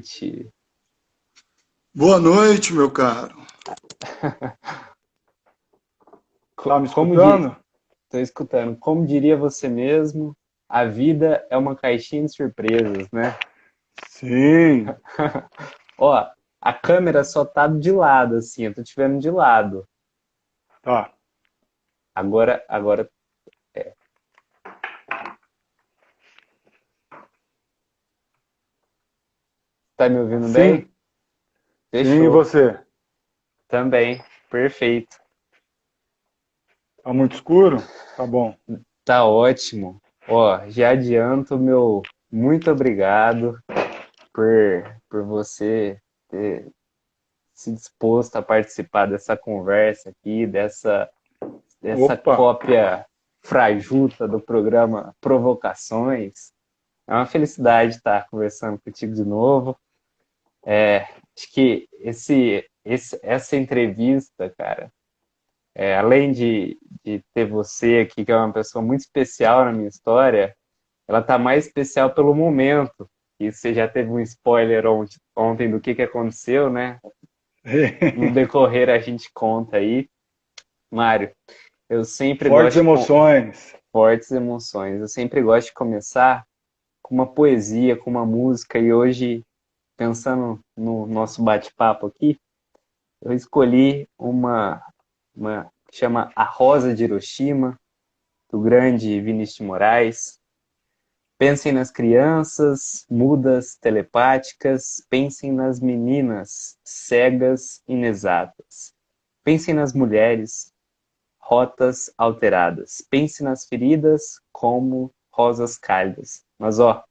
noite. Boa noite, meu caro. Tá me escutando? Estou escutando. Como diria você mesmo, a vida é uma caixinha de surpresas, né? Sim. Ó, a câmera só tá de lado, assim, eu tô te vendo de lado. Tá. Agora, tá me ouvindo bem? Sim. Sim, e Fechou. você? Também. Perfeito. Tá muito escuro? Tá bom. Tá ótimo. Ó, já adianto meu muito obrigado por você ter se disposto a participar dessa conversa aqui, dessa Opa. cópia frajuta do programa Provocações. É uma felicidade estar conversando contigo de novo. Acho que essa entrevista, cara, além de ter você aqui, que é uma pessoa muito especial na minha história, ela tá mais especial pelo momento. E você já teve um spoiler ontem do que aconteceu, né? No decorrer a gente conta aí. Mário, eu sempre Fortes gosto de emoções. fortes emoções. Eu sempre gosto de começar com uma poesia, com uma música. E hoje, pensando no nosso bate-papo aqui, eu escolhi uma que chama A Rosa de Hiroshima, do grande Vinícius de Moraes. Pensem nas crianças, mudas, telepáticas. Pensem nas meninas, cegas, inexatas. Pensem nas mulheres, rotas alteradas. Pense nas feridas como rosas cálidas. Mas ó,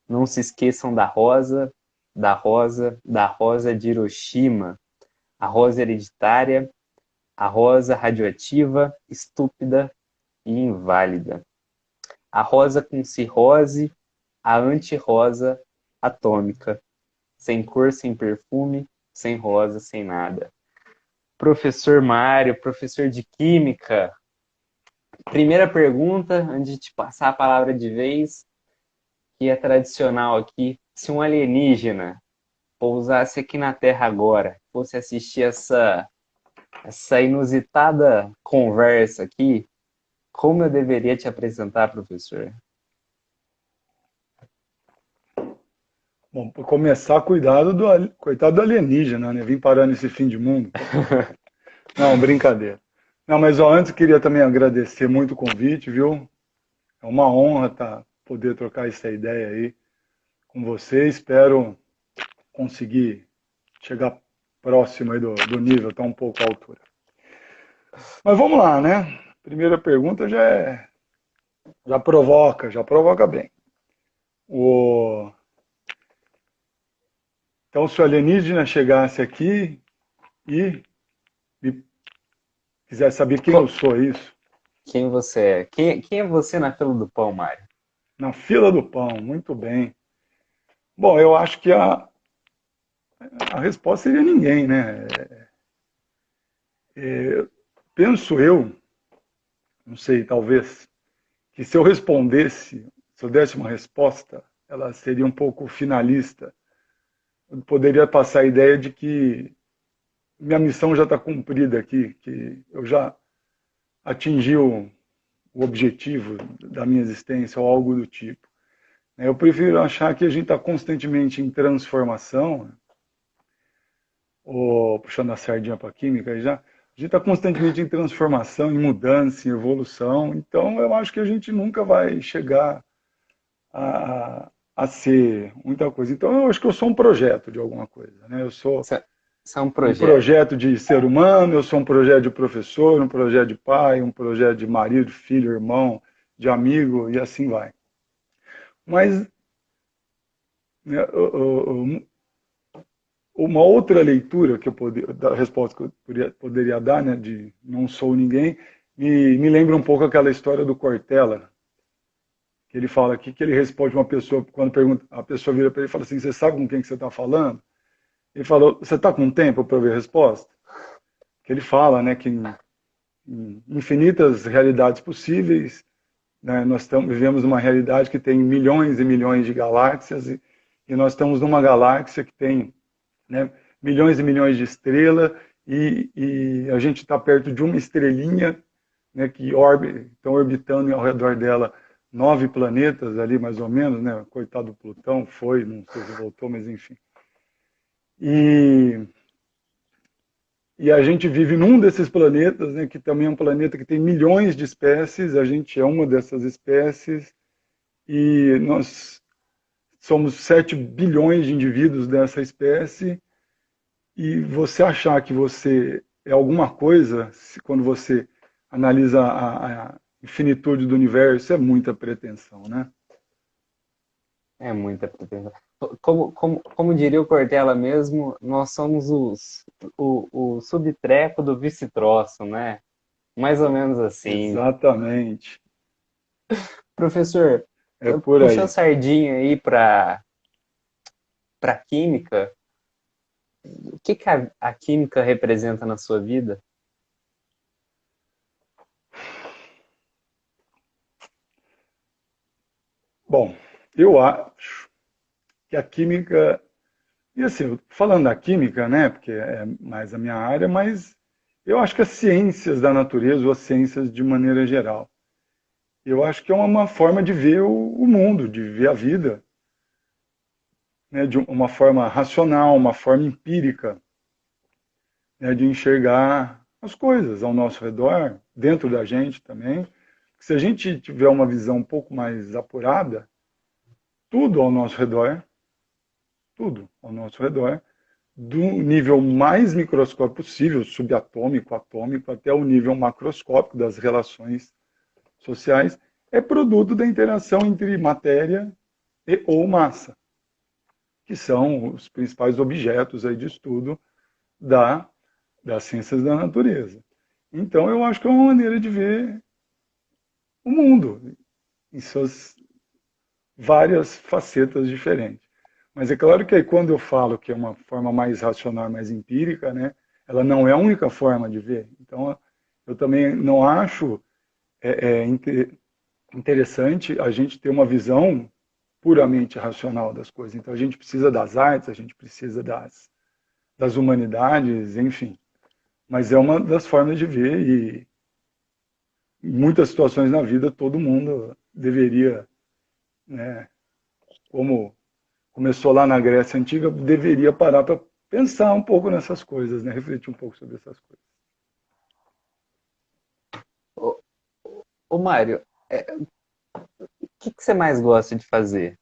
não se esqueçam da rosa, da rosa, da rosa de Hiroshima, a rosa hereditária, a rosa radioativa, estúpida e inválida. A rosa com cirrose, a anti-rosa atômica, sem cor, sem perfume, sem rosa, sem nada. Professor Mário, professor de Química, primeira pergunta, antes de te passar a palavra de vez, que é tradicional aqui. Se um alienígena pousasse aqui na Terra agora, fosse assistir essa inusitada conversa aqui, como eu deveria te apresentar, professor? Bom, para começar, coitado do alienígena, né? Vim parar nesse fim de mundo. Não, brincadeira. Não, mas ó, antes eu queria também agradecer muito o convite, viu? É uma honra poder trocar essa ideia aí com você. Espero conseguir chegar próximo aí do nível, tá um pouco à altura. Mas vamos lá, né? Primeira pergunta já provoca bem. O... Então, se o alienígena chegasse aqui e me quisesse saber quem eu sou, é isso? Quem você é? Quem é você na fila do pão, Mário? Na fila do pão, muito bem. Bom, eu acho que a resposta seria ninguém, né? Penso eu, não sei, talvez, que se eu respondesse, se eu desse uma resposta, ela seria um pouco finalista. Eu poderia passar a ideia de que minha missão já está cumprida aqui, que eu já atingi o objetivo da minha existência ou algo do tipo. Eu prefiro achar que a gente está constantemente em transformação, ou puxando a sardinha para a química aí já, a gente está constantemente em transformação, em mudança, em evolução, então eu acho que a gente nunca vai chegar a ser muita coisa. Então eu acho que eu sou um projeto de alguma coisa, né? Eu sou Isso é um um projeto. projeto de ser humano, eu sou um projeto de professor, um projeto de pai, um projeto de marido, filho, irmão, de amigo e assim vai. Mas né, uma outra leitura que da resposta que eu poderia dar, né, de não sou ninguém, me lembra um pouco aquela história do Cortella, que ele fala aqui, que ele responde uma pessoa, quando pergunta, a pessoa vira para ele e fala assim, você sabe com quem que você está falando? Ele falou, você está com tempo para ouvir a resposta? Que ele fala, né, que em infinitas realidades possíveis, né, nós vivemos uma realidade que tem milhões e milhões de galáxias e nós estamos numa galáxia que tem, né, milhões e milhões de estrelas, e a gente está perto de uma estrelinha, né, que estão orbitando ao redor dela 9 planetas ali, mais ou menos, né? Coitado do Plutão, foi, não sei se voltou, mas enfim. E, e a gente vive num desses planetas, né, que também é um planeta que tem milhões de espécies, a gente é uma dessas espécies, e nós somos 7 bilhões de indivíduos dessa espécie, e você achar que você é alguma coisa, quando você analisa a infinitude do universo, é muita pretensão, né? É muita pretensão. Como diria o Cortella mesmo, nós somos o subtreco do vice-troço, né? Mais ou menos assim. Exatamente. Professor, É por puxa a aí. sardinha aí para química. O que que a química representa na sua vida? Bom, eu acho que a química, e assim, falando da química, né, porque é mais a minha área, mas eu acho que as ciências da natureza, ou as ciências de maneira geral, eu acho que é uma forma de ver o mundo, de ver a vida, né, de uma forma racional, uma forma empírica, né, de enxergar as coisas ao nosso redor, dentro da gente também. Se a gente tiver uma visão um pouco mais apurada, tudo ao nosso redor, tudo ao nosso redor, do nível mais microscópico possível, subatômico, atômico, até o nível macroscópico das relações sociais, é produto da interação entre matéria e ou massa, que são os principais objetos aí de estudo das ciências da natureza. Então, eu acho que é uma maneira de ver o mundo em suas várias facetas diferentes. Mas é claro que aí, quando eu falo que é uma forma mais racional, mais empírica, né, ela não é a única forma de ver. Então, eu também não acho interessante a gente ter uma visão puramente racional das coisas. Então, a gente precisa das artes, a gente precisa das humanidades, enfim. Mas é uma das formas de ver e em muitas situações na vida todo mundo deveria, né, como começou lá na Grécia Antiga, deveria parar para pensar um pouco nessas coisas, né, refletir um pouco sobre essas coisas. Ô, ô Mário, o que que você mais gosta de fazer?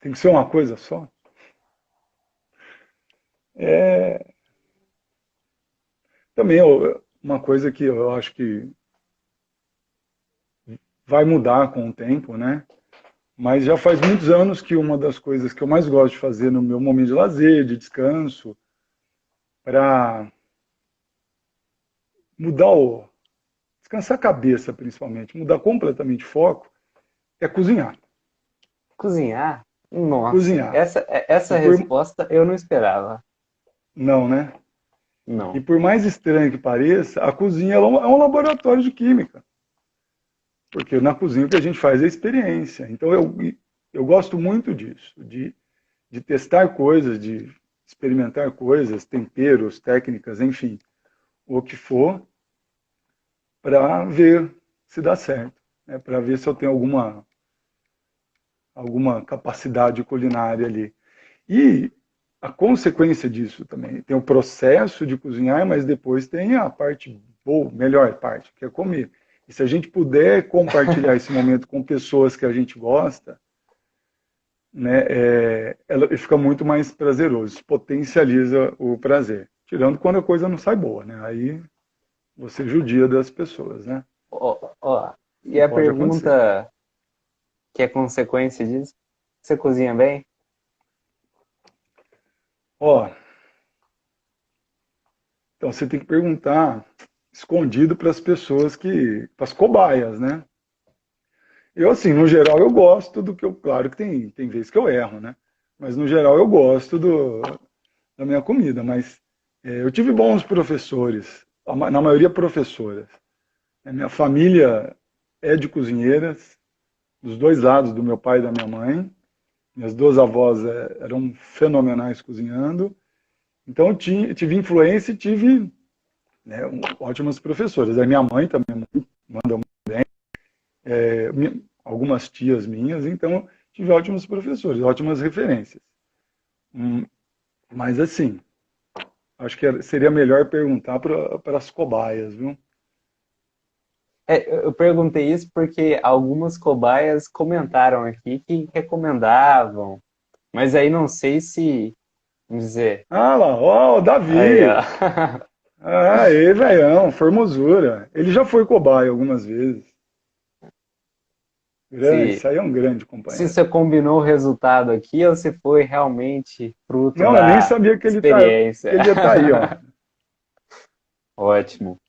Tem que ser uma coisa só. É, também uma coisa que eu acho que vai mudar com o tempo, né? Mas já faz muitos anos que uma das coisas que eu mais gosto de fazer no meu momento de lazer, de descanso, para mudar descansar a cabeça principalmente, mudar completamente o foco, é cozinhar. Cozinhar? Nossa, Cozinhar. essa E por resposta eu não esperava. não, né? E Não. por mais estranho que pareça, a cozinha é um laboratório de química. Porque na cozinha o que a gente faz é experiência. Então eu gosto muito disso, de testar coisas, de experimentar coisas, temperos, técnicas, enfim, o que for, para ver se dá certo, né? Para ver se eu tenho alguma capacidade culinária ali. E a consequência disso também, tem o processo de cozinhar, mas depois tem a parte boa, melhor parte, que é comer. E se a gente puder compartilhar esse momento com pessoas que a gente gosta, né, ela fica muito mais prazeroso, potencializa o prazer. Tirando quando a coisa não sai boa, né? Aí você judia das pessoas, né? Ó, e E a pode acontecer. pergunta que é consequência disso? Você cozinha bem? Ó, então você tem que perguntar escondido para as pessoas para as cobaias, né? Eu, assim, no geral, eu gosto do que eu. Claro que tem vezes que eu erro, né? Mas no geral eu gosto da minha comida. Mas eu tive bons professores, na maioria professoras. A minha família é de cozinheiras, dos dois lados, do meu pai e da minha mãe. Minhas duas avós eram fenomenais cozinhando. Então eu tive influência e tive, né, ótimas professoras. A minha mãe também manda muito bem. Algumas tias minhas, então tive ótimos professores, ótimas referências. Mas assim, acho que seria melhor perguntar para as cobaias, viu? Eu perguntei isso porque algumas cobaias comentaram aqui que recomendavam, mas aí não sei se, vamos dizer, Ah lá, ó, o aí, ó. Davi. Ah, aí, velhão, formosura. Ele já foi cobaia algumas vezes. se, Isso aí é um grande se companheiro. você combinou o resultado aqui ou se foi realmente fruto Não, eu nem da sabia experiência. que ele ia estar aí, ó. Ótimo.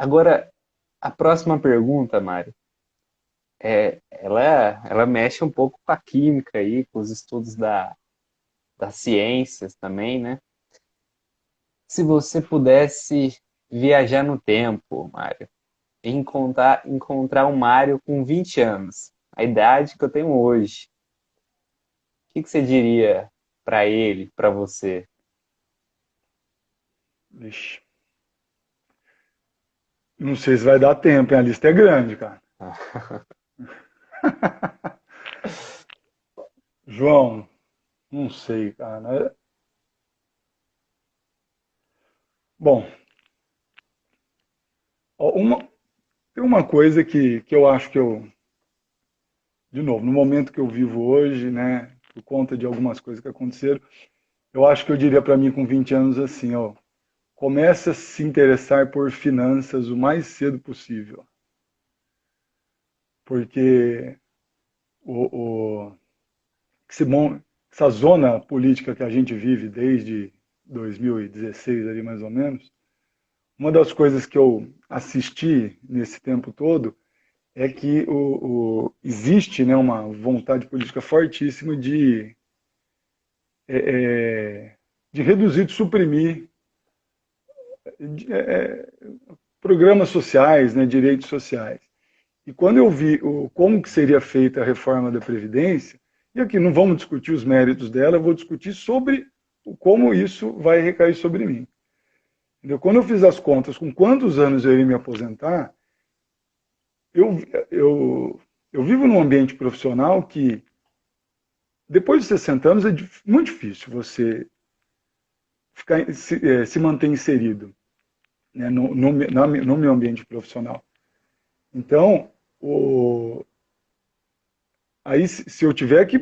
Agora, a próxima pergunta, Mário, ela mexe um pouco com a química aí, com os estudos das ciências também, né? Se você pudesse viajar no tempo, Mário, e encontrar um Mário com 20 anos, a idade que eu tenho hoje, o que você diria para ele, para você? Vixe. Não sei se vai dar tempo, hein? A lista é grande, cara. João, não sei, cara. Bom, ó, tem uma coisa que eu acho que de novo, no momento que eu vivo hoje, né, por conta de algumas coisas que aconteceram, eu acho que eu diria para mim com 20 anos assim, ó, comece a se interessar por finanças o mais cedo possível, porque o, o esse essa zona política que a gente vive desde 2016 ali mais ou menos, uma das coisas que eu assisti nesse tempo todo é que existe, né, uma vontade política fortíssima é, é, de reduzir, de suprimir de, programas sociais, né, direitos sociais. E quando eu vi como que seria feita a reforma da Previdência, e aqui não vamos discutir os méritos dela, eu vou discutir sobre como isso vai recair sobre mim. Entendeu? Quando eu fiz as contas com quantos anos eu iria me aposentar, eu, eu, eu vivo num ambiente profissional que, depois de 60 anos, é muito difícil você se manter inserido, né, no meu ambiente profissional. Então, aí se eu tiver que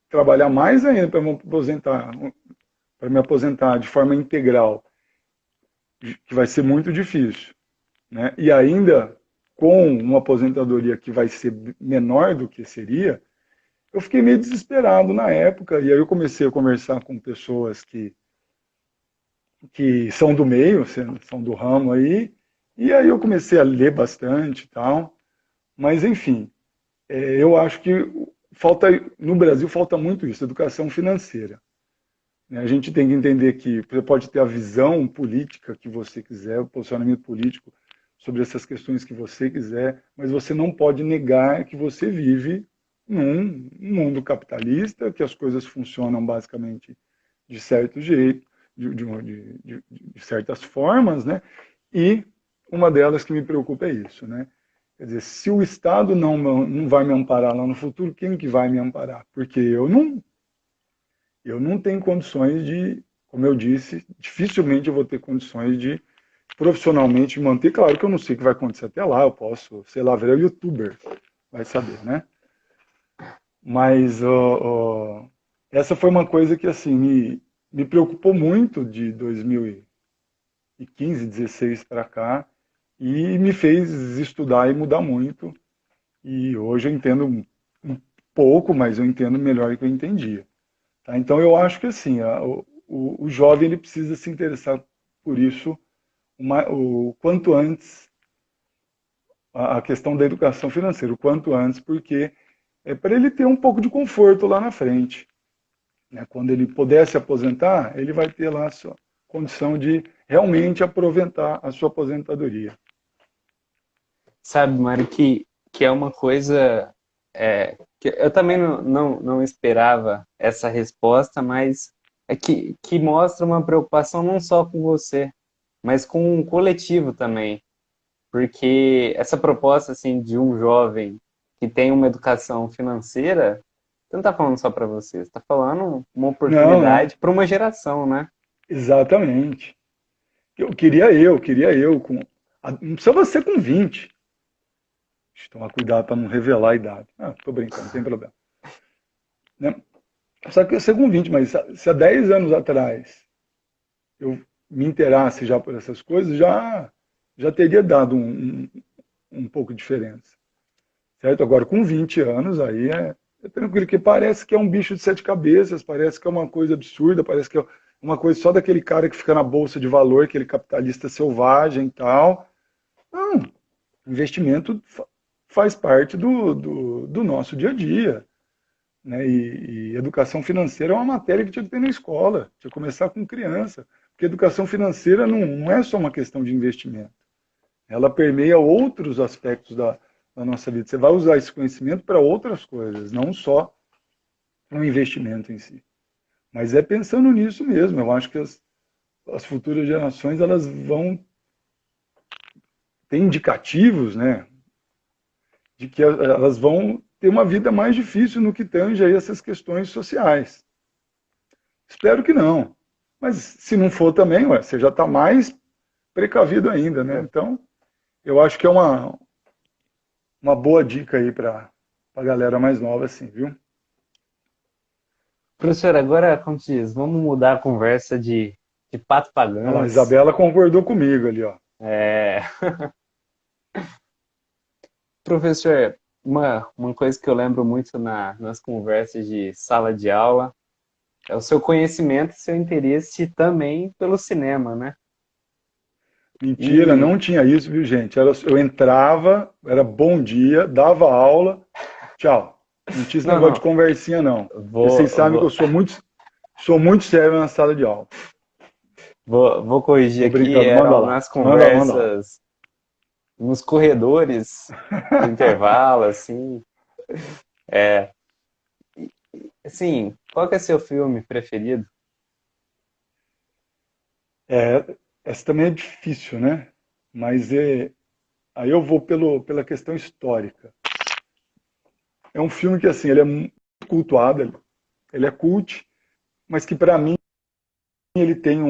trabalhar mais ainda para me aposentar de forma integral, que vai ser muito difícil, né? E ainda com uma aposentadoria que vai ser menor do que seria, eu fiquei meio desesperado na época, e aí eu comecei a conversar com pessoas que são do meio, são do ramo aí, e aí eu comecei a ler bastante e tal, mas enfim, eu acho que falta, no Brasil falta muito isso, educação financeira. Né? A gente tem que entender que você pode ter a visão política que você quiser, o posicionamento político sobre essas questões que você quiser, mas você não pode negar que você vive num mundo capitalista, que as coisas funcionam basicamente de certo jeito, de certas formas, né? E uma delas que me preocupa é isso, né? Quer dizer, se o Estado não vai me amparar lá no futuro, quem que vai me amparar? Porque eu não tenho condições de, como eu disse, dificilmente eu vou ter condições de profissionalmente manter. Claro que eu não sei o que vai acontecer até lá, eu posso, sei lá, virar youtuber, vai saber, né? Mas essa foi uma coisa que assim me preocupou muito de 2015, 16 para cá e me fez estudar e mudar muito. E hoje eu entendo um pouco, mas eu entendo melhor do que eu entendia. Tá? Então eu acho que assim, o jovem ele precisa se interessar por isso o quanto antes, a questão da educação financeira, o quanto antes, porque é para ele ter um pouco de conforto lá na frente. Né? Quando ele puder se aposentar, ele vai ter lá a sua condição de realmente aproveitar a sua aposentadoria. Sabe, Mário, que que é uma coisa que eu também não esperava essa resposta, mas é que mostra uma preocupação não só com você, mas com o coletivo também. Porque essa proposta assim de um jovem que tem uma educação financeira, você não está falando só para você, você está falando uma Não, não. oportunidade para uma geração, né? Exatamente. Queria eu com. Não precisa você com 20. Deixa eu tomar cuidado para não revelar a idade. Ah, tô brincando, não tem problema. Né? Só que você com 20, mas se há 10 anos atrás eu me interasse já por essas coisas, já teria dado um pouco de diferença. Certo? Agora, com 20 anos, aí é tranquilo, que parece que é um bicho de sete cabeças, parece que é uma coisa absurda, parece que é uma coisa só daquele cara que fica na bolsa de valor, aquele capitalista selvagem e tal. Não, investimento faz parte do nosso dia a dia. Né? E educação financeira é uma matéria que tinha que ter na escola, tinha que começar com criança. Porque educação financeira não é só uma questão de investimento. Ela permeia outros aspectos da nossa vida. Você vai usar esse conhecimento para outras coisas, não só no investimento em si. Mas é pensando nisso mesmo. Eu acho que as futuras gerações elas vão ter indicativos, né, de que elas vão ter uma vida mais difícil no que tange a essas questões sociais. Espero que não. Mas se não for também, ué, você já está mais precavido ainda, né? Então, eu acho que é uma boa dica aí para a galera mais nova, assim, viu? Professor, agora, como se diz, vamos mudar a conversa de pato pra Olha lá, a ganso. Isabela concordou comigo ali, ó. É, professor, uma coisa que eu lembro muito nas conversas de sala de aula é o seu conhecimento e seu interesse também pelo cinema, né? Mentira, E não tinha isso, viu, gente? Eu entrava, era bom dia, dava aula, tchau. Não tinha esse não, negócio de não, conversinha, não. Porque vou, vocês sabem que eu vou, sou muito sério na sala de aula. vou corrigir Tô aqui, brincando, manda eram lá. nas Manda lá. conversas, nos corredores do intervalo, assim. É, assim, qual que é seu filme preferido? É, essa também é difícil, né? Mas aí eu vou pela questão histórica. É um filme que, assim, ele é muito cultuado, ele é cult, mas que para mim ele tem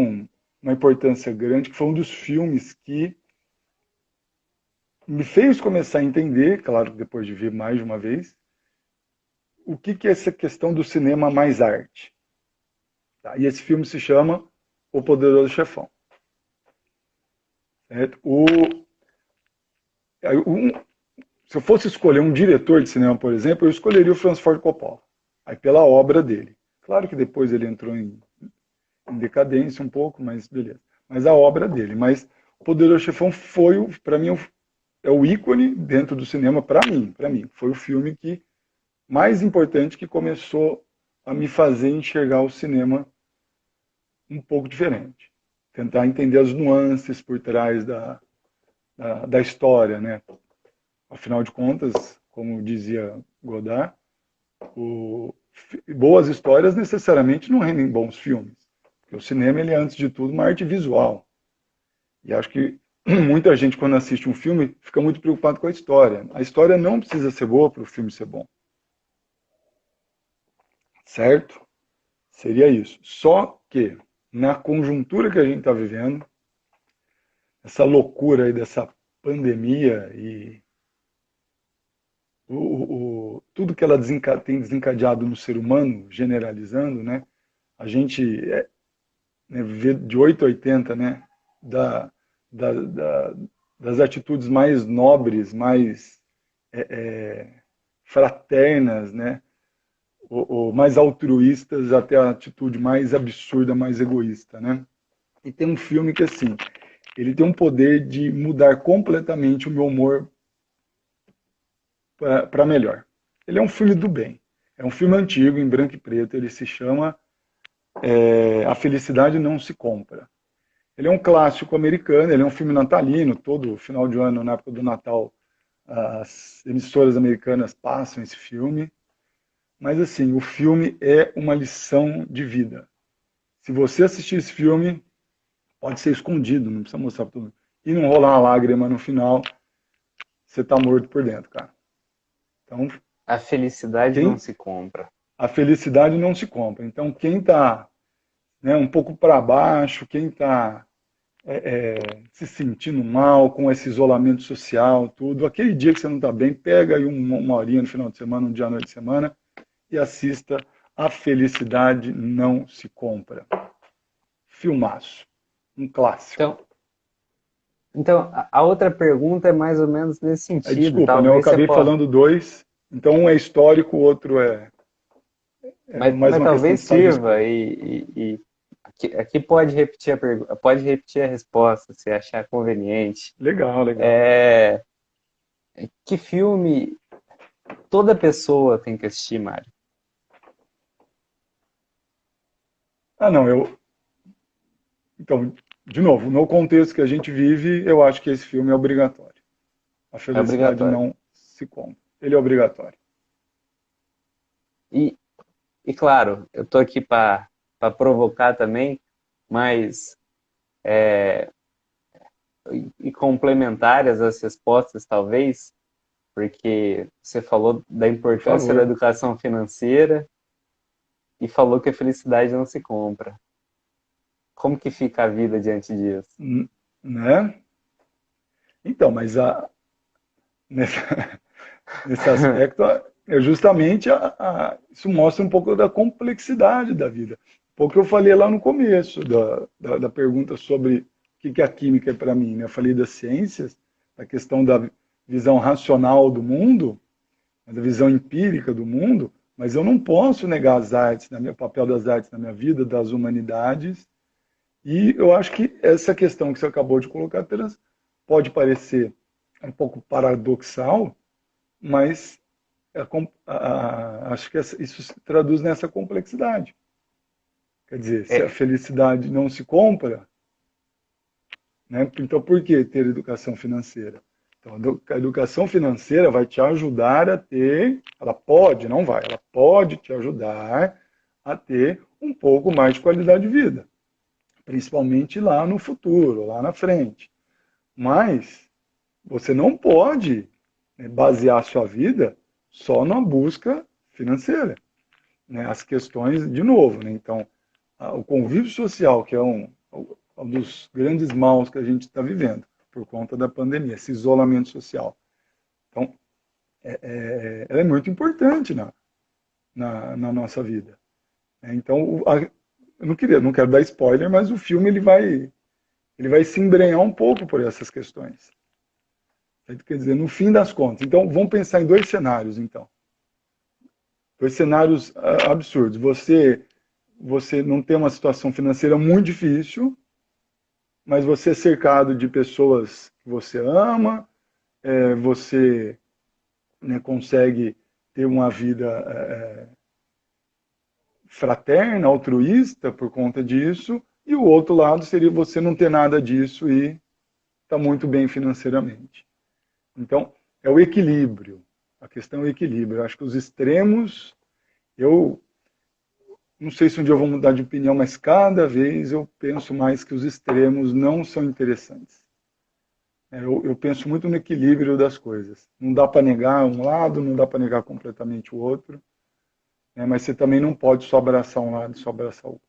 uma importância grande, que foi um dos filmes que me fez começar a entender, claro, depois de ver mais de uma vez, o que é essa questão do cinema mais arte. Tá? E esse filme se chama O Poderoso Chefão. Certo? Um, se eu fosse escolher um diretor de cinema, por exemplo, eu escolheria o Francis Ford Coppola. Aí pela obra dele. Claro que depois ele entrou em decadência um pouco, mas beleza. Mas a obra dele. Mas O Poderoso Chefão foi, para mim, é o ícone dentro do cinema, para mim. Foi o filme que mais importante que começou a me fazer enxergar o cinema um pouco diferente. Tentar entender as nuances por trás da história, né? Afinal de contas, como dizia Godard, boas histórias necessariamente não rendem bons filmes. Porque o cinema, ele é, antes de tudo, uma arte visual. E acho que muita gente, quando assiste um filme, fica muito preocupado com a história. A história não precisa ser boa para o filme ser bom. Certo? Seria isso. Só que, na conjuntura que a gente está vivendo, essa loucura aí dessa pandemia e tudo que ela tem desencadeado no ser humano, generalizando, né? A gente né, viver de 8 a 80, né? Da, da, da, das atitudes mais nobres, mais é, fraternas, né? Ou mais altruístas, até a atitude mais absurda, mais egoísta, né? E tem um filme que, assim, ele tem um poder de mudar completamente o meu humor para melhor. Ele é um filme do bem. É um filme antigo, em branco e preto. Ele se chama A Felicidade Não Se Compra. Ele é um clássico americano, ele é um filme natalino, todo final de ano, na época do Natal, as emissoras americanas passam esse filme, mas assim, o filme é uma lição de vida. Se você assistir esse filme, pode ser escondido, não precisa mostrar para todo mundo. E não rolar uma lágrima no final, você tá morto por dentro, cara. Então, A felicidade não quem se compra. a felicidade não se compra. Então, quem está, né, um pouco para baixo, quem está se sentindo mal com esse isolamento social, tudo, aquele dia que você não está bem, pega aí uma horinha no final de semana, um dia à noite de semana e assista A Felicidade Não Se Compra. Filmaço. Um clássico. Então, a outra pergunta é mais ou menos nesse Aí, sentido. desculpa, né, eu Talvez você acabei possa. falando dois. Então, um é histórico, o outro é mais Mas uma questão talvez de estado de sirva espírito. e aqui pode repetir a pergunta, pode repetir a resposta, se achar conveniente. Legal, legal. É, que filme toda pessoa tem que assistir, Mário? Ah, não, então, de novo, no contexto que a gente vive, eu acho que esse filme é obrigatório. A É felicidade obrigatório. não se compra. Ele é obrigatório. E, e claro, eu tô aqui para provocar também, mas e complementares às respostas, talvez, porque você falou da Por importância da favor. educação financeira e falou que a felicidade não se compra. Como que fica a vida diante disso? Né? Então, mas nessa, nesse aspecto, é justamente isso mostra um pouco da complexidade da vida. Um pouco que eu falei lá no começo da pergunta sobre o que é a química é para mim. Né? Eu falei das ciências, da questão da visão racional do mundo, da visão empírica do mundo, mas eu não posso negar as artes, né, o papel das artes na minha vida, das humanidades. E eu acho que essa questão que você acabou de colocar apenas pode parecer um pouco paradoxal, mas acho que isso se traduz nessa complexidade. Quer dizer, se a É, felicidade não se compra, né, então por que ter educação financeira? Então, a educação financeira vai te ajudar a ter, ela pode, não vai, ela pode te ajudar a ter um pouco mais de qualidade de vida, principalmente lá no futuro, lá na frente. Mas você não pode, né, basear a sua vida só na busca financeira. Né? As questões, de novo, né? Então, o convívio social, que é um dos grandes maus que a gente está vivendo por conta da pandemia, esse isolamento social. Então, ela é muito importante na nossa vida. Então, eu não quero dar spoiler, mas o filme ele vai se embrenhar um pouco por essas questões. Quer dizer, no fim das contas. Então, vamos pensar em dois cenários, então. Dois cenários absurdos. Você não tem uma situação financeira muito difícil, mas você é cercado de pessoas que você ama, você, né, consegue ter uma vida fraterna, altruísta por conta disso, e o outro lado seria você não ter nada disso e estar muito bem financeiramente. Então, é o equilíbrio. A questão é o equilíbrio. Eu acho que os extremos, eu não sei se um dia eu vou mudar de opinião, mas cada vez eu penso mais que os extremos não são interessantes. Eu penso muito no equilíbrio das coisas. Não dá para negar um lado, não dá para negar completamente o outro, né? Mas você também não pode só abraçar um lado e só abraçar o outro.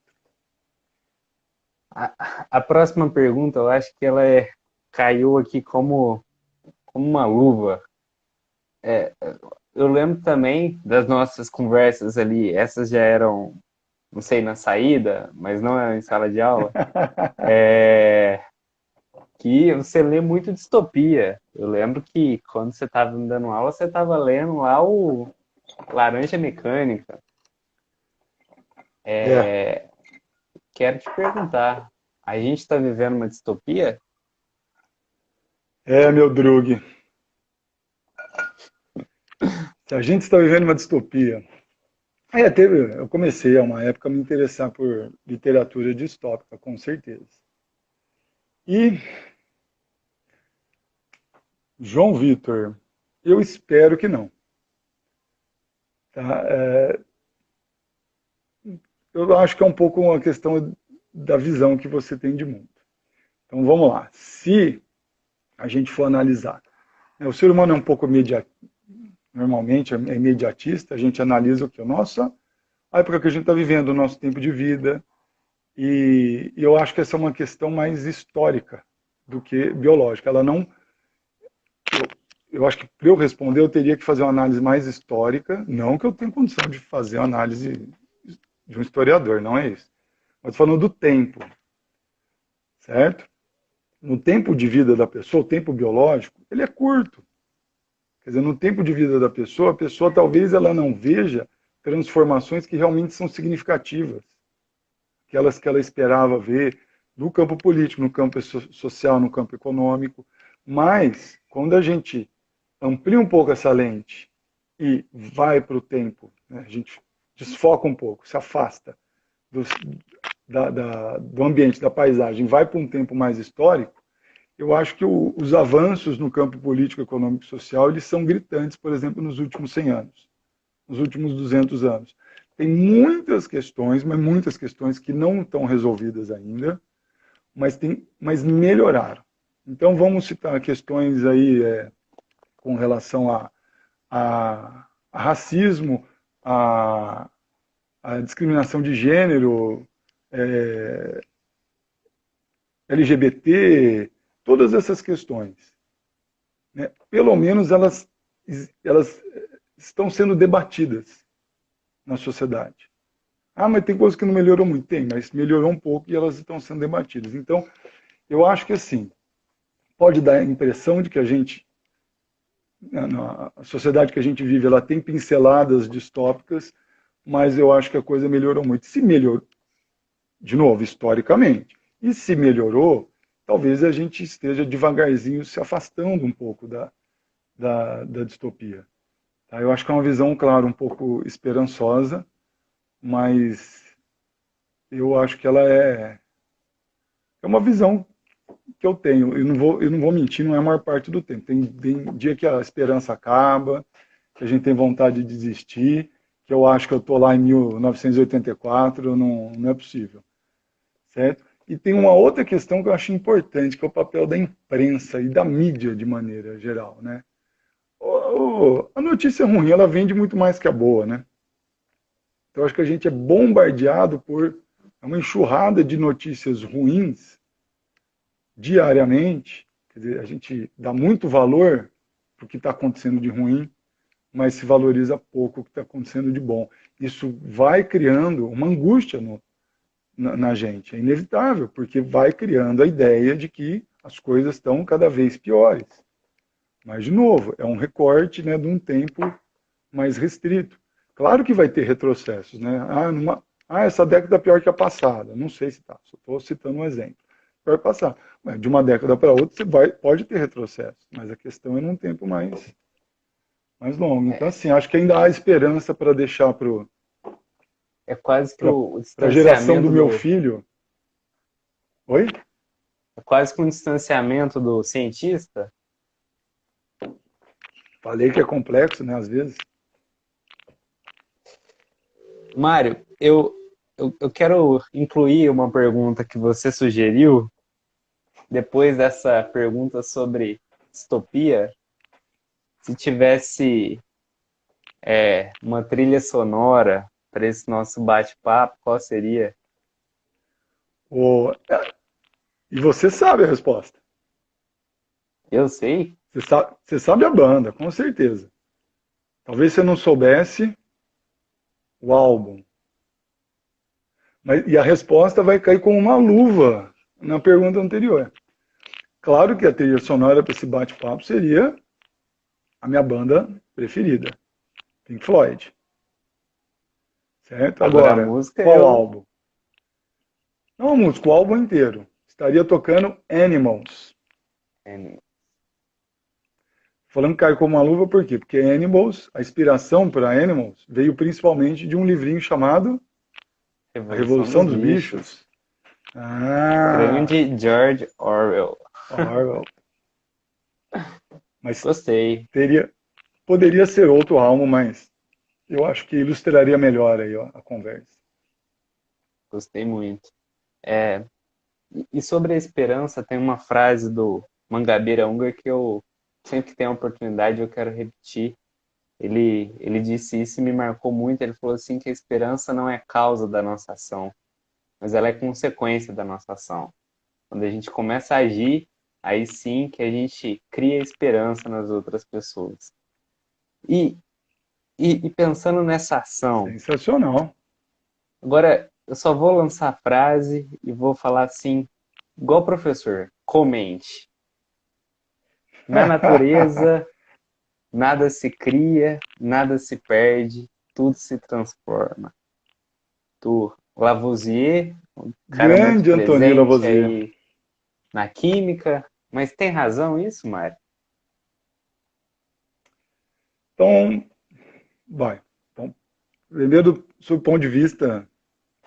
a próxima pergunta, eu acho que ela caiu aqui como uma luva. Eu lembro também das nossas conversas ali, essas já eram, não sei, na saída, mas não em sala de aula, que você lê muito distopia. Eu lembro que quando você estava me dando aula, você estava lendo lá o Laranja Mecânica. É, Quero te perguntar, a gente está vivendo uma distopia? meu Drug. Se a gente está vivendo uma distopia. Eu comecei a uma época a me interessar por literatura distópica, com certeza. E João Vitor, Eu espero que não. Tá? Eu acho que é um pouco uma questão da visão que você tem de mundo. Então vamos lá. Se a gente for analisar, né, o ser humano é um pouco normalmente é imediatista, a gente analisa o que? Nossa, a época que a gente está vivendo, o nosso tempo de vida, e eu acho que essa é uma questão mais histórica do que biológica. Ela não. Eu acho que para eu responder, eu teria que fazer uma análise mais histórica, não que eu tenha condição de fazer uma análise de um historiador, não é isso. Mas falando do tempo, certo? No tempo de vida da pessoa, o tempo biológico, ele é curto. Quer dizer, no tempo de vida da pessoa, a pessoa talvez ela não veja transformações que realmente são significativas, aquelas que ela esperava ver no campo político, no campo social, no campo econômico. Mas, quando a gente amplia um pouco essa lente e vai para o tempo, né, a gente desfoca um pouco, se afasta do, do ambiente, da paisagem, vai para um tempo mais histórico, eu acho que os avanços no campo político, econômico e social, eles são gritantes, por exemplo, nos últimos 100 anos, nos últimos 200 anos. Tem muitas questões, mas muitas questões que não estão resolvidas ainda, mas melhoraram. Então vamos citar questões aí com relação a racismo, a discriminação de gênero, LGBT, todas essas questões, né? Pelo menos elas estão sendo debatidas na sociedade. Ah, mas tem coisas que não melhorou muito. Tem, mas melhorou um pouco e elas estão sendo debatidas. Então, eu acho que assim, pode dar a impressão de que a sociedade que a gente vive, ela tem pinceladas distópicas, mas eu acho que a coisa melhorou muito. Se melhorou, de novo, historicamente, e se melhorou, talvez a gente esteja devagarzinho se afastando um pouco da distopia. Tá? Eu acho que é uma visão, claro, um pouco esperançosa, mas eu acho que ela é uma visão que eu tenho. Eu não vou mentir, não é a maior parte do tempo. Tem dia que a esperança acaba, que a gente tem vontade de desistir, que eu acho que eu estou lá em 1984, não é possível. Certo? E tem uma outra questão que eu acho importante, que é o papel da imprensa e da mídia de maneira geral, né? A notícia ruim, ela vende muito mais que a boa, né? Então, eu acho que a gente é bombardeado por uma enxurrada de notícias ruins diariamente. Quer dizer, a gente dá muito valor para o que está acontecendo de ruim, mas se valoriza pouco o que está acontecendo de bom. Isso vai criando uma angústia na gente. É inevitável, porque vai criando a ideia de que as coisas estão cada vez piores. Mas, de novo, é um recorte, né, de um tempo mais restrito. Claro que vai ter retrocessos, né? Essa década é pior que a passada. Não sei se está, só estou citando um exemplo. Vai passar. Mas de uma década para outra, pode ter retrocesso, mas a questão é num tempo mais longo. Então, assim, acho que ainda há esperança para deixar É quase que o para a geração distanciamento do meu filho. Oi? É quase que um distanciamento do cientista. Falei que é complexo, né, às vezes. Mário, eu quero incluir uma pergunta que você sugeriu, depois dessa pergunta sobre distopia. Se tivesse uma trilha sonora para esse nosso bate-papo, qual seria? E você sabe a resposta. Eu sei. Você sabe a banda, com certeza. Talvez você não soubesse o álbum. E a resposta vai cair como uma luva na pergunta anterior. Claro que a trilha sonora para esse bate-papo seria a minha banda preferida, Pink Floyd. Certo? Agora a Agora, música qual álbum? Não a música, o álbum inteiro. Estaria tocando Animals. É, Falando que cai como uma luva, por quê? Porque Animals, a inspiração para Animals, veio principalmente de um livrinho chamado A Revolução dos Bichos. Grande George Orwell. Orwell. Mas Gostei. Poderia ser outro ramo, mas eu acho que ilustraria melhor aí, ó, a conversa. Gostei muito. É, e sobre a esperança, tem uma frase do Mangabeira Unger que eu sempre que tenho a oportunidade eu quero repetir. Ele disse isso e me marcou muito. Ele falou assim que a esperança não é causa da nossa ação, mas ela é consequência da nossa ação. Quando a gente começa a agir, aí sim que a gente cria esperança nas outras pessoas. E, e pensando nessa ação, Sensacional. agora eu só vou lançar a frase e vou falar assim, igual professor, comente. Na natureza, nada se cria, nada se perde, tudo se transforma. Do Lavoisier, um cara muito Grande Antony presente Lavoisier. aí na química, mas tem razão isso, Mário? Então, vai. Então, primeiro, sob o ponto de vista,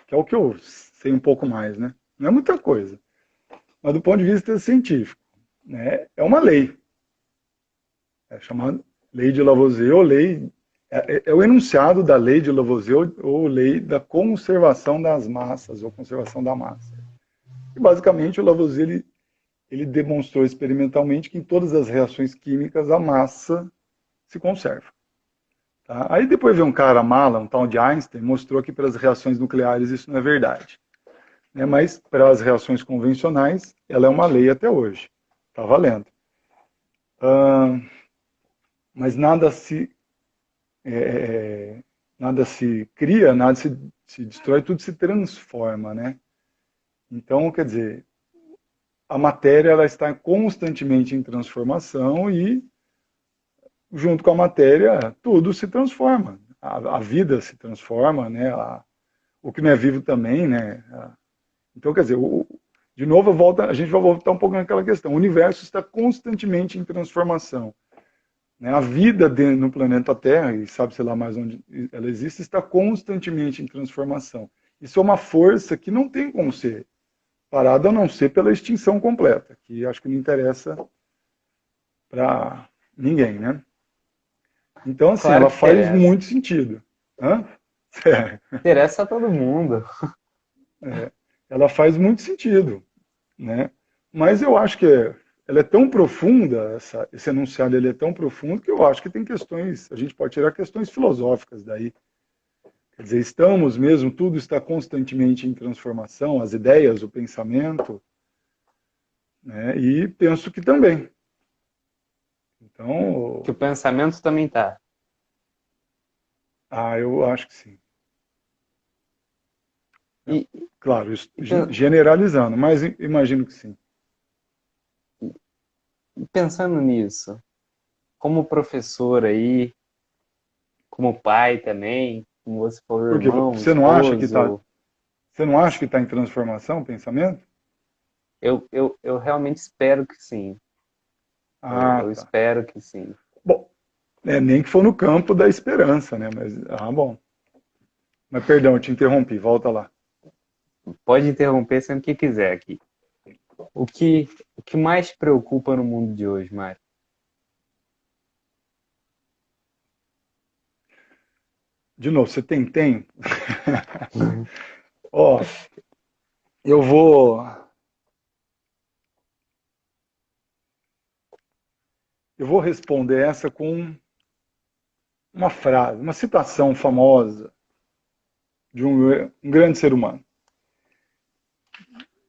que é o que eu sei um pouco mais, né? Não é muita coisa, mas do ponto de vista científico, né? É uma lei. É chamada lei de Lavoisier ou lei. É o enunciado da lei de Lavoisier ou lei da conservação das massas ou conservação da massa. E basicamente o Lavoisier ele demonstrou experimentalmente que em todas as reações químicas a massa se conserva. Tá? Aí depois veio um cara mala, um tal de Einstein, mostrou que para as reações nucleares isso não é verdade. Né? Mas para as reações convencionais, ela é uma lei até hoje. Está valendo. Mas nada se cria, nada se destrói, tudo se transforma. Né? Então, quer dizer, a matéria ela está constantemente em transformação e junto com a matéria, tudo se transforma. A vida se transforma, né? O que não é vivo também, né? Então, quer dizer, de novo, a gente vai voltar um pouco naquela questão. O universo está constantemente em transformação. Né? A vida no planeta Terra, e sabe-se lá mais onde ela existe, está constantemente em transformação. Isso é uma força que não tem como ser parada, a não ser pela extinção completa, que acho que não interessa para ninguém, né? Então, assim, Claro ela que faz interessa. muito sentido. Hã? Interessa a todo mundo. Ela faz muito sentido, né? Mas eu acho que ela é tão profunda, esse enunciado ele é tão profundo que eu acho que tem questões, a gente pode tirar questões filosóficas daí. Quer dizer, estamos mesmo, tudo está constantemente em transformação, as ideias, o pensamento, né? E penso que também. Que Então, o pensamento também tá. eu acho que sim. E, Claro, e pen- generalizando, mas imagino que sim. e pensando nisso, como professor aí, como pai também, como você falou, Porque irmão, esposo, você não acha que está em transformação o pensamento? eu realmente espero que sim. Eu Tá. espero que sim. Bom, nem que for no campo da esperança, né? Mas, bom. Mas perdão, eu te interrompi, volta lá. Pode interromper sempre que quiser aqui. O que mais preocupa no mundo de hoje, Mário? De novo, você tem? Ó, eu vou, eu vou responder essa com uma frase, uma citação famosa de um grande ser humano.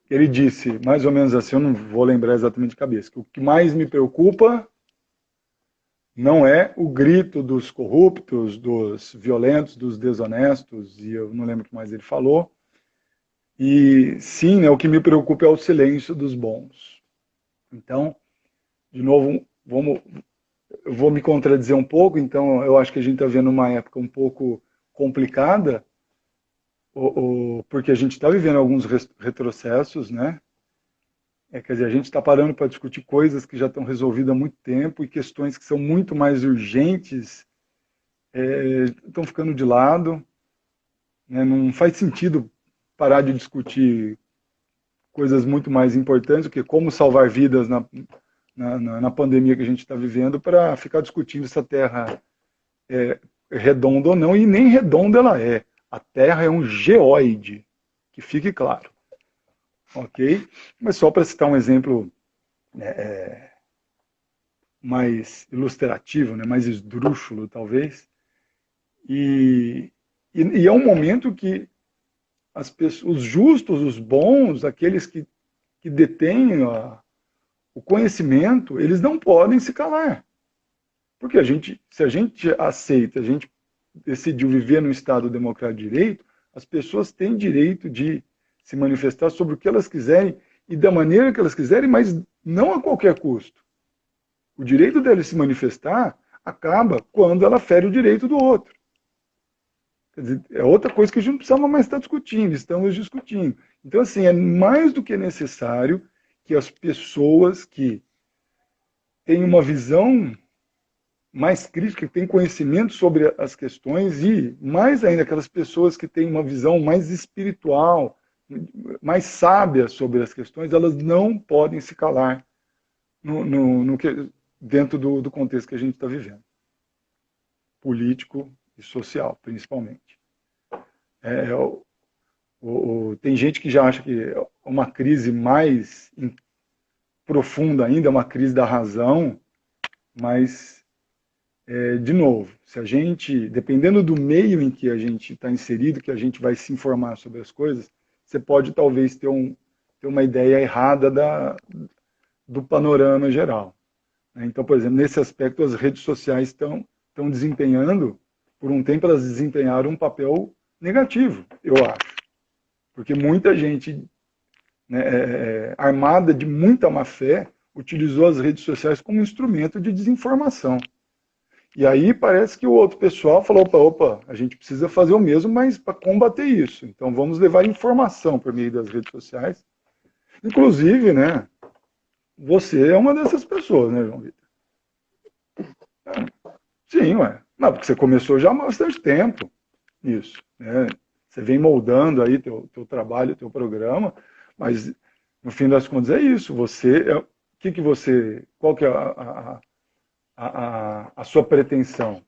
Ele disse, mais ou menos assim, eu não vou lembrar exatamente de cabeça, que o que mais me preocupa não é o grito dos corruptos, dos violentos, dos desonestos, e eu não lembro o que mais ele falou, e sim, né, o que me preocupa é o silêncio dos bons. Então, de novo, eu vou me contradizer um pouco, então eu acho que a gente está vendo uma época um pouco complicada, porque a gente está vivendo alguns retrocessos, né? Quer dizer, a gente está parando para discutir coisas que já estão resolvidas há muito tempo e questões que são muito mais urgentes estão ficando de lado. Né? Não faz sentido parar de discutir coisas muito mais importantes do que como salvar vidas na pandemia que a gente está vivendo para ficar discutindo se a Terra é redonda ou não, e nem redonda ela é. A Terra é um geóide, que fique claro. Ok? Mas só para citar um exemplo mais ilustrativo, né, mais esdrúxulo, talvez, e é um momento que as pessoas, os justos, os bons, aqueles que detêm o conhecimento, eles não podem se calar. Porque se a gente aceita, a gente decidiu viver num Estado democrático de direito, as pessoas têm direito de se manifestar sobre o que elas quiserem e da maneira que elas quiserem, mas não a qualquer custo. O direito dela se manifestar acaba quando ela fere o direito do outro. Quer dizer, é outra coisa que a gente não precisava mais estar discutindo, estamos discutindo. Então, assim, é mais do que necessário que as pessoas que têm uma visão mais crítica, que têm conhecimento sobre as questões e, mais ainda, aquelas pessoas que têm uma visão mais espiritual, mais sábia sobre as questões, elas não podem se calar dentro do contexto que a gente está vivendo. Político e social, principalmente. Tem gente que já acha que uma crise mais profunda ainda, é uma crise da razão, mas, de novo, se a gente, dependendo do meio em que a gente está inserido, que a gente vai se informar sobre as coisas, você pode talvez ter uma ideia errada do panorama geral. Então, por exemplo, nesse aspecto, as redes sociais estão desempenhando, por um tempo elas desempenharam um papel negativo, eu acho. Porque muita gente, né, armada de muita má fé, utilizou as redes sociais como instrumento de desinformação. E aí parece que o outro pessoal falou, opa, a gente precisa fazer o mesmo, mas para combater isso. Então vamos levar informação por meio das redes sociais. Inclusive, né, você é uma dessas pessoas, né, João Vitor? Sim, ué. Não, porque você começou já há bastante tempo nisso, né? Você vem moldando aí teu trabalho, teu programa, mas no fim das contas é isso. Qual que é a sua pretensão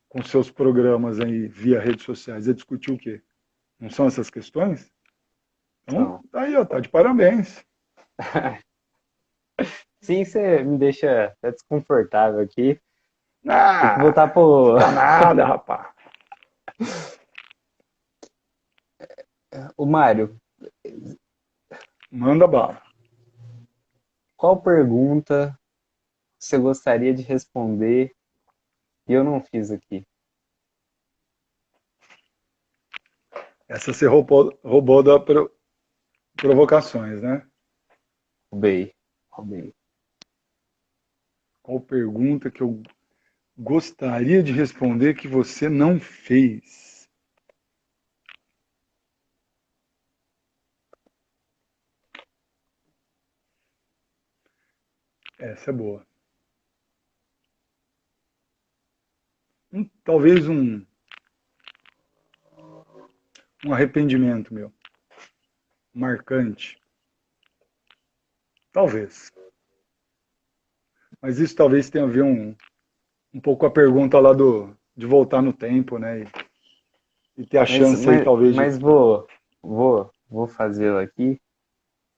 com seus programas aí via redes sociais? É discutir o quê? Não são essas questões? Então, tá aí, ó, tá de parabéns. Sim, você me deixa até desconfortável aqui. Tem que Ah, voltar pro. tá nada, rapaz. O Mário, Manda bala. qual pergunta você gostaria de responder e eu não fiz aqui? Essa você roubou da provocações, né? Roubei. Roubei. Qual pergunta que eu gostaria de responder que você não fez? Essa é boa. Talvez um arrependimento meu. Marcante. Talvez. Mas isso talvez tenha a ver um pouco com a pergunta lá de voltar no tempo, né? E ter a Mas, chance aí, mas, talvez, de. mas vou fazê-lo aqui.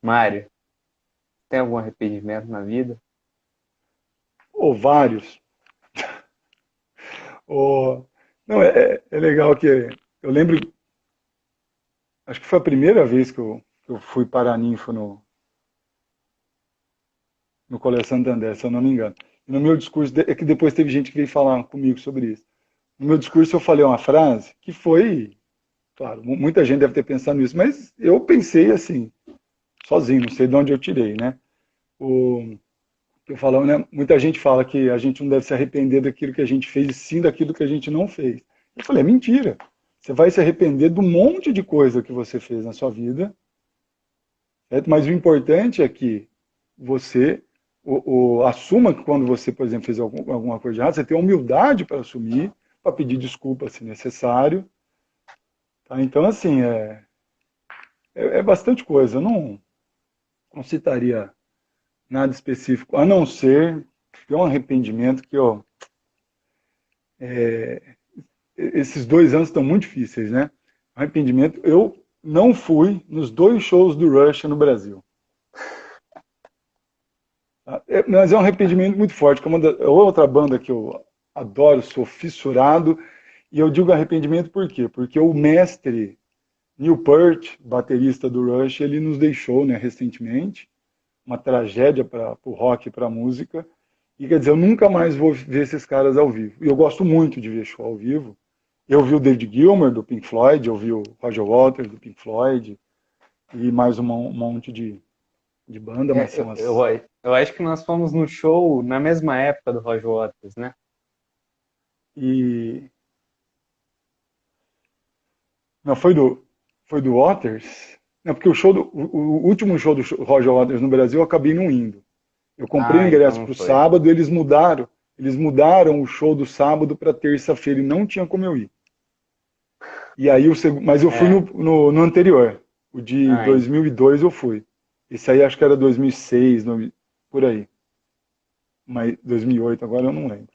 Mário, tem algum arrependimento na vida? Ou vários. Não, é legal que. Eu lembro. Acho que foi a primeira vez que eu fui paraninfo no Colégio Santander, se eu não me engano. E no meu discurso, é que depois teve gente que veio falar comigo sobre isso. No meu discurso eu falei uma frase que foi, claro, muita gente deve ter pensado nisso, mas eu pensei assim, sozinho, não sei de onde eu tirei, né? Eu falo, né? Muita gente fala que a gente não deve se arrepender daquilo que a gente fez, e sim daquilo que a gente não fez. Eu falei, é mentira. Você vai se arrepender do monte de coisa que você fez na sua vida, certo? Mas o importante é que você assuma que quando você, por exemplo, fez alguma coisa de errado, você tem a humildade para assumir, para pedir desculpa se necessário. Tá? Então, assim, é bastante coisa. Eu não citaria nada específico, a não ser ter um arrependimento que, ó, esses 2 anos estão muito difíceis, né? Arrependimento, eu não fui nos 2 shows do Rush no Brasil. Mas é um arrependimento muito forte, que é outra banda que eu adoro, sou fissurado, e eu digo arrependimento por quê? Porque o mestre Neil Peart, baterista do Rush, ele nos deixou, né, recentemente, uma tragédia para o rock e para a música, e quer dizer, eu nunca mais vou ver esses caras ao vivo. E eu gosto muito de ver show ao vivo. Eu vi o David Gilmour, do Pink Floyd, eu vi o Roger Waters, do Pink Floyd, e mais um monte de banda, mas são Eu acho que nós fomos no show na mesma época do Roger Waters, né? E... Não, foi do Waters? Não, porque o último show do Roger Waters no Brasil eu acabei não indo. Eu comprei o Então ingresso não para o foi. sábado, eles mudaram o show do sábado para terça-feira e não tinha como eu ir. E aí mas eu fui É. no anterior, o de Ah, 2002 eu fui. Esse aí acho que era 2006, por aí. Mas 2008 agora eu não lembro.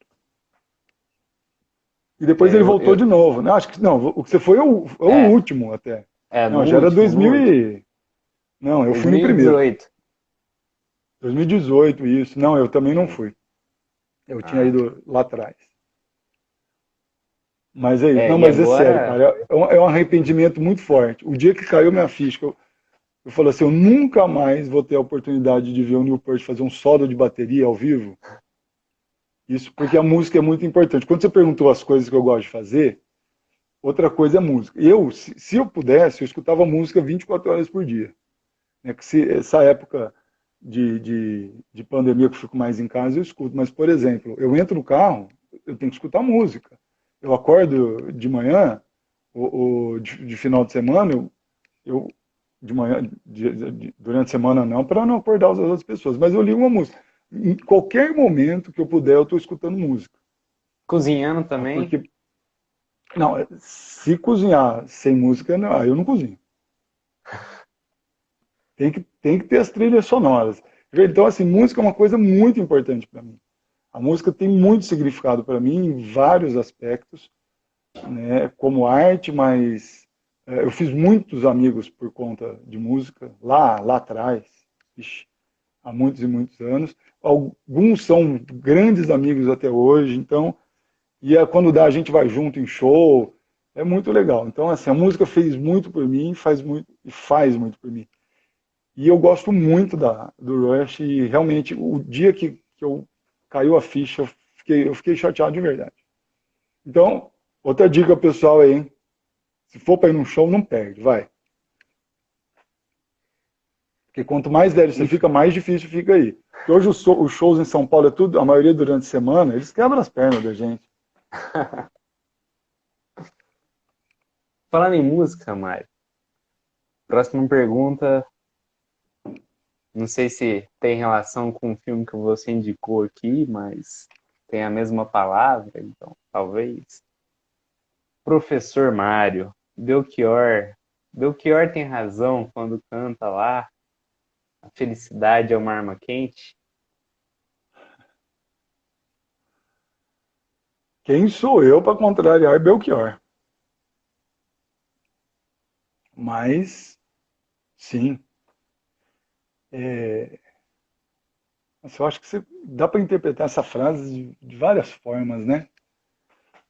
E depois ele voltou de novo, né? Acho que não, o que você foi é o é, último até. no Não, já era último, 2000 no último. Não, eu fui no primeiro. 2018. 2018 isso. Não, eu também não É. fui. Eu tinha Ah, ido lá atrás. Mas é isso. Não, e mas é sério, agora, cara. É um arrependimento muito forte. O dia que caiu minha ficha, eu falei assim, eu nunca mais vou ter a oportunidade de ver o Neil Peart fazer um solo de bateria ao vivo. Isso porque a música é muito importante. Quando você perguntou as coisas que eu gosto de fazer, outra coisa é música. Se eu pudesse, eu escutava música 24 horas por dia. Né? Essa época de pandemia que eu fico mais em casa, eu escuto. Mas, por exemplo, eu entro no carro, eu tenho que escutar música. Eu acordo de manhã, ou de final de semana, eu de manhã, durante a semana não, para não acordar as outras pessoas, mas eu ligo uma música. Em qualquer momento que eu puder, eu estou escutando música. cozinhando Tá? também. Porque, não, se cozinhar sem música, não, eu não cozinho. Tem que ter as trilhas sonoras. Então, assim, música é uma coisa muito importante para mim. A música tem muito significado para mim em vários aspectos, né, como arte, mas eu fiz muitos amigos por conta de música, lá atrás, ixi, há muitos e muitos anos. Alguns são grandes amigos até hoje, então, quando dá, a gente vai junto em show, é muito legal. Então, assim, a música fez muito por mim, faz muito por mim. E eu gosto muito do Rush e realmente o dia que caiu a ficha, eu fiquei chateado de verdade. Então, outra dica pessoal aí, hein? Se for para ir num show, não perde, vai. Porque quanto mais velho você E fica, mais difícil fica aí. Porque hoje os shows em São Paulo é tudo, a maioria durante a semana, eles quebram as pernas da gente. falando em música, Mário, próxima pergunta, não sei se tem relação com o filme que você indicou aqui, mas tem a mesma palavra, então talvez. Professor Mário, Belchior. Belchior tem razão quando canta lá, a felicidade é uma arma quente. Quem sou eu para contrariar Belchior? Mas, sim. Eu acho que dá para interpretar essa frase de várias formas, né?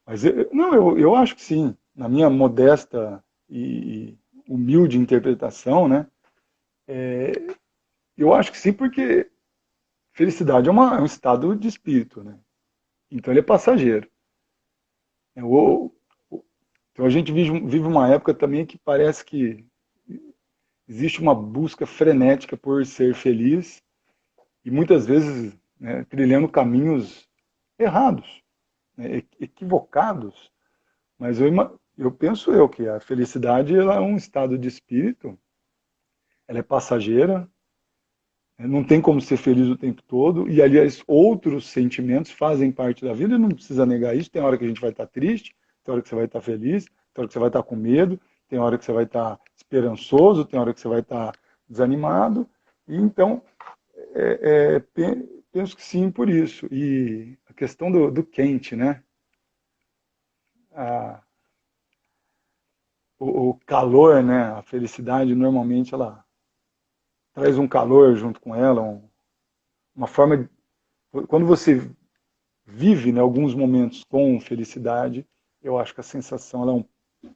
Mas não, eu acho que sim. Na minha modesta e humilde interpretação, né? Eu acho que sim, porque felicidade é um estado de espírito, né? Então ele é passageiro. Então a gente vive uma época também que parece que existe uma busca frenética por ser feliz e muitas vezes, né, trilhando caminhos errados, né, equivocados. Mas eu penso que a felicidade ela é um estado de espírito, ela é passageira, né, não tem como ser feliz o tempo todo, e aliás, outros sentimentos fazem parte da vida, e não precisa negar isso. Tem hora que a gente vai estar triste, tem hora que você vai estar feliz, tem hora que você vai estar com medo, tem hora que você vai estar esperançoso, tem hora que você vai estar desanimado. E então, penso que sim por isso. E a questão do quente, né? A, o calor, né? A felicidade normalmente ela traz um calor junto com ela, uma forma de, quando você vive, né, alguns momentos com felicidade, eu acho que a sensação ela é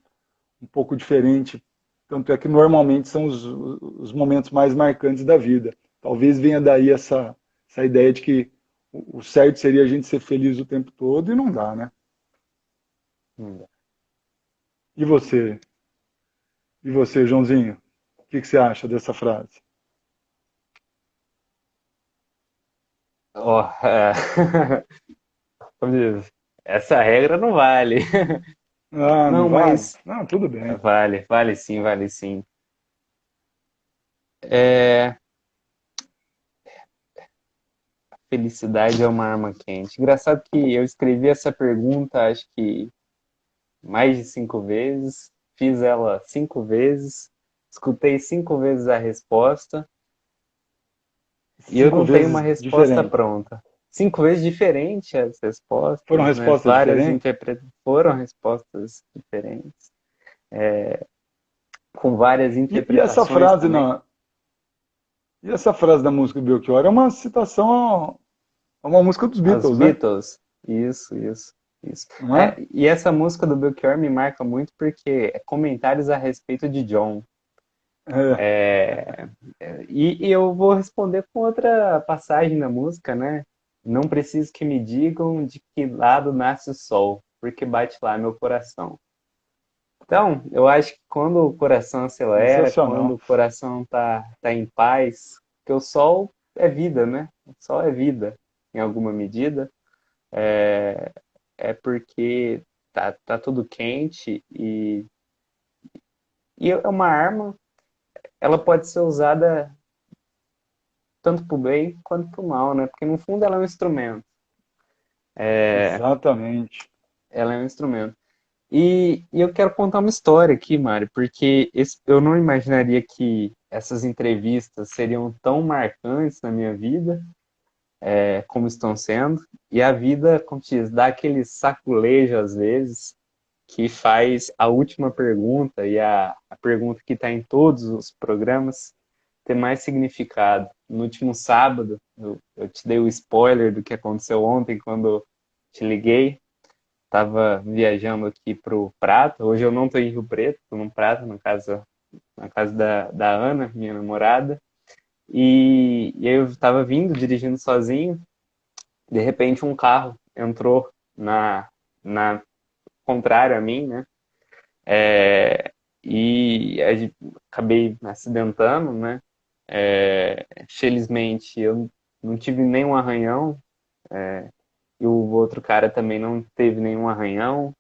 um pouco diferente. Tanto é que normalmente são os momentos mais marcantes da vida. Talvez venha daí essa ideia de que o certo seria a gente ser feliz o tempo todo e não dá, né? Hum. E você? E você, Joãozinho? O que você acha dessa frase? Ó, como diz, essa regra não vale. Ah, não Não, vale? mas Não, tudo bem. vale, vale sim, vale sim. É, felicidade é uma arma quente. Engraçado que eu escrevi essa pergunta, acho que mais de 5 vezes, fiz ela 5 vezes, escutei 5 vezes a resposta e eu Cinco não tenho uma vezes resposta diferente. pronta. 5 vezes diferente as Foram respostas, né? respostas diferentes? Foram respostas diferentes, com várias E essa interpretações frase também. e essa frase da música do Belchior é uma citação a uma música dos As Beatles, né? Beatles, isso, isso. Não é? E essa música do Belchior me marca muito porque é comentários a respeito de John. É. É, e eu vou responder com outra passagem da música, né? Não preciso que me digam de que lado nasce o sol, porque bate lá meu coração. Então, eu acho que quando o coração acelera, quando Sensacional. o coração tá em paz, porque o sol é vida, né? O sol é vida, em alguma medida. É porque tá tudo quente e é uma arma, ela pode ser usada tanto para o bem quanto para o mal, né? Porque no fundo ela é um instrumento. Exatamente. Ela é um instrumento. E eu quero contar uma história aqui, Mário, porque eu não imaginaria que essas entrevistas seriam tão marcantes na minha vida, como estão sendo. E a vida, como te diz, dá aquele saculejo às vezes, que faz a última pergunta e a pergunta que está em todos os programas ter mais significado. No último sábado, eu te dei o spoiler do que aconteceu ontem quando te liguei. Estava viajando aqui para o Prata. Hoje eu não estou em Rio Preto, estou no Prata, na casa da Ana, minha namorada. E eu estava vindo, dirigindo sozinho. De repente, um carro entrou na contrária a mim, né? É, acabei me acidentando, né? Felizmente eu não tive nenhum arranhão, e o outro cara também não teve nenhum arranhão.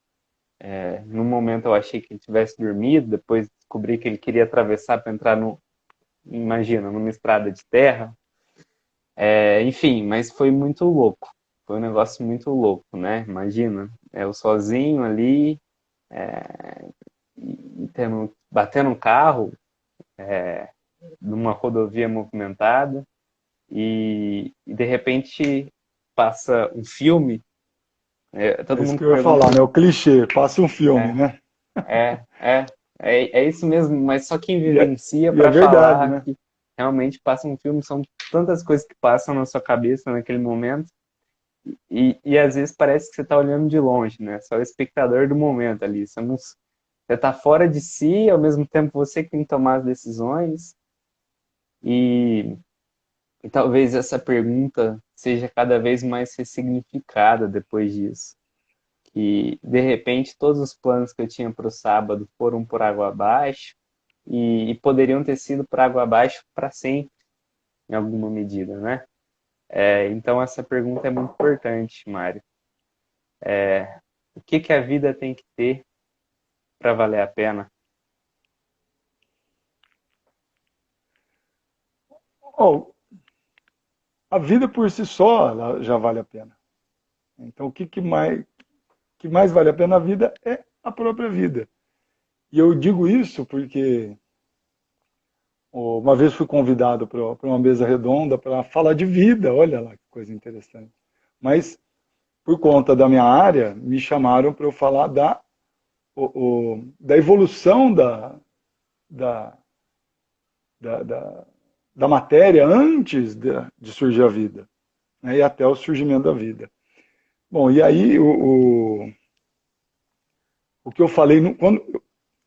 No momento eu achei que ele tivesse dormido, depois descobri que ele queria atravessar para entrar imagina, numa estrada de terra. Enfim, mas foi muito louco. Foi um negócio muito louco, né? Imagina, eu sozinho ali, batendo um carro numa rodovia movimentada e de repente passa um filme. É Todo isso mundo que eu ia pergunta, falar, né? O clichê, passa um filme, é, né? é, é, é isso mesmo, mas só quem E é, vivencia e é para verdade, falar né? que realmente passa um filme, são tantas coisas que passam na sua cabeça naquele momento, e às vezes parece que você está olhando de longe, né? Só o espectador do momento ali. Você está fora de si, ao mesmo tempo você que tem que tomar as decisões, e, e talvez essa pergunta seja cada vez mais ressignificada depois disso. Que de repente todos os planos que eu tinha para o sábado foram por água abaixo e poderiam ter sido por água abaixo para sempre, em alguma medida, né? Então essa pergunta é muito importante, Mário. O que que a vida tem que ter para valer a pena? Oh, a vida por si só ela já vale a pena. Então, que mais vale a pena na vida é a própria vida. E eu digo isso porque Uma vez fui convidado para uma mesa redonda para falar de vida, olha lá que coisa interessante. Mas, por conta da minha área, me chamaram para eu falar da evolução da, da, da, da matéria antes de surgir a vida, né, e até o surgimento da vida. Bom, e aí o que eu falei,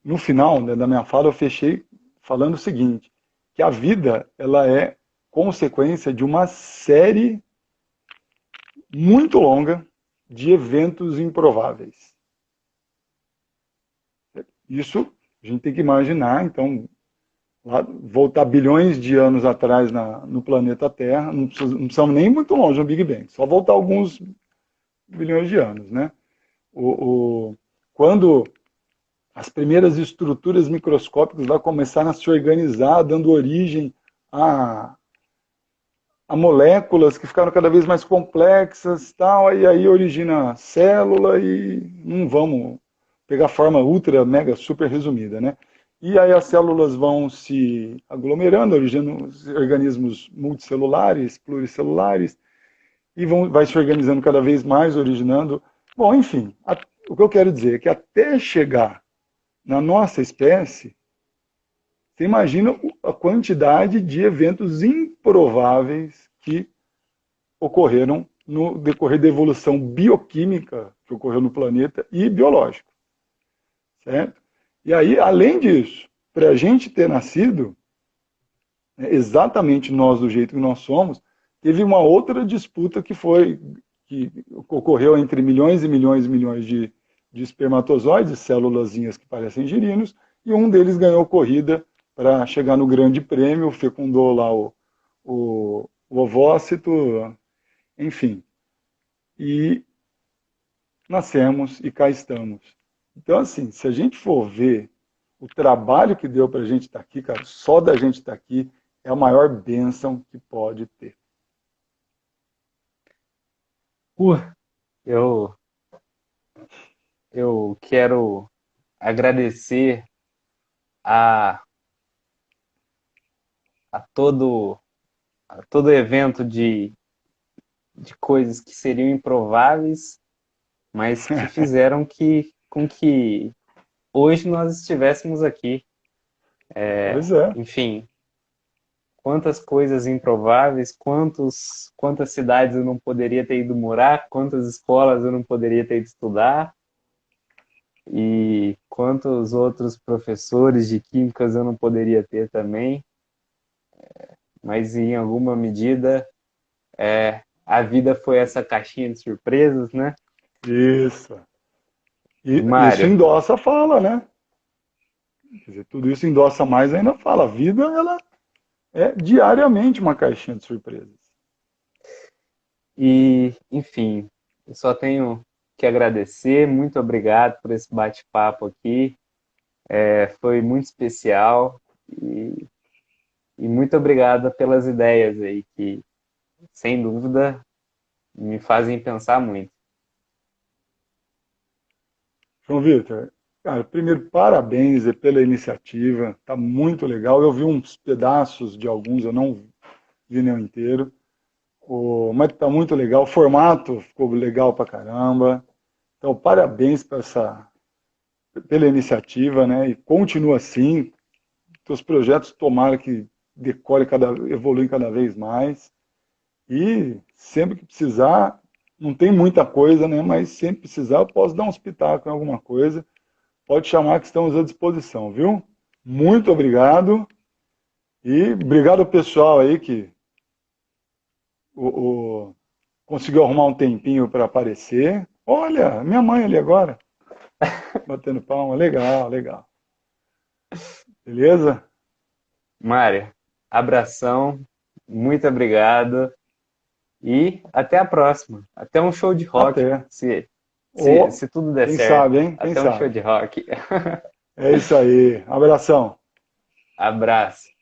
no final, né, da minha fala, eu fechei falando o seguinte, que a vida ela é consequência de uma série muito longa de eventos improváveis. Isso a gente tem que imaginar, então, voltar bilhões de anos atrás no planeta Terra, não precisamos nem muito longe no Big Bang, só voltar alguns bilhões de anos, né? Quando as primeiras estruturas microscópicas lá começaram a se organizar, dando origem a moléculas que ficaram cada vez mais complexas, tal, e aí origina a célula e não vamos pegar a forma ultra, mega, super resumida, né? E aí as células vão se aglomerando, originando organismos multicelulares, pluricelulares, e vai se organizando cada vez mais, originando... Bom, enfim, o que eu quero dizer é que até chegar na nossa espécie, você imagina a quantidade de eventos improváveis que ocorreram no decorrer da evolução bioquímica que ocorreu no planeta e biológico, certo? E aí, além disso, para a gente ter nascido, exatamente nós do jeito que nós somos, teve uma outra disputa que ocorreu entre milhões e milhões e milhões de espermatozoides, célulazinhas que parecem girinos, e um deles ganhou corrida para chegar no grande prêmio, fecundou lá o ovócito, enfim. E nascemos e cá estamos. Então, assim, se a gente for ver o trabalho que deu para a gente estar aqui, cara, só da gente estar aqui é a maior bênção que pode ter. Eu, eu quero agradecer a, a todo evento de coisas que seriam improváveis, mas que fizeram com que hoje nós estivéssemos aqui. Pois é. Enfim, quantas coisas improváveis, quantas cidades eu não poderia ter ido morar, quantas escolas eu não poderia ter ido estudar, e quantos outros professores de químicas eu não poderia ter também. Mas em alguma medida a vida foi essa caixinha de surpresas, né? Isso. E isso Mário, endossa a fala, né? Quer dizer, tudo isso endossa mais ainda a fala. A vida, ela é diariamente uma caixinha de surpresas. e enfim, eu só tenho que agradecer, muito obrigado por esse bate-papo aqui, foi muito especial e muito obrigado pelas ideias aí que, sem dúvida, me fazem pensar muito. João Vitor, cara, primeiro, parabéns pela iniciativa, tá muito legal. Eu vi uns pedaços de alguns, eu não vi nem o inteiro. Mas tá muito legal, o formato ficou legal pra caramba. Então, parabéns pela iniciativa, né? E continua assim. Teus projetos tomara que evoluem cada vez mais. E sempre que precisar, não tem muita coisa, né? Mas sempre que precisar, eu posso dar um espetáculo em alguma coisa. Pode chamar que estamos à disposição, viu? Muito obrigado. E obrigado ao pessoal aí que conseguiu arrumar um tempinho para aparecer. Olha, minha mãe ali agora. Batendo palma. Legal, legal. Beleza? Mário, abração, muito obrigado e até a próxima. Até um show de rock, Até. se tudo der Quem certo. sabe, hein? Quem Até um show sabe. de rock. É isso aí. Abração. Abraço.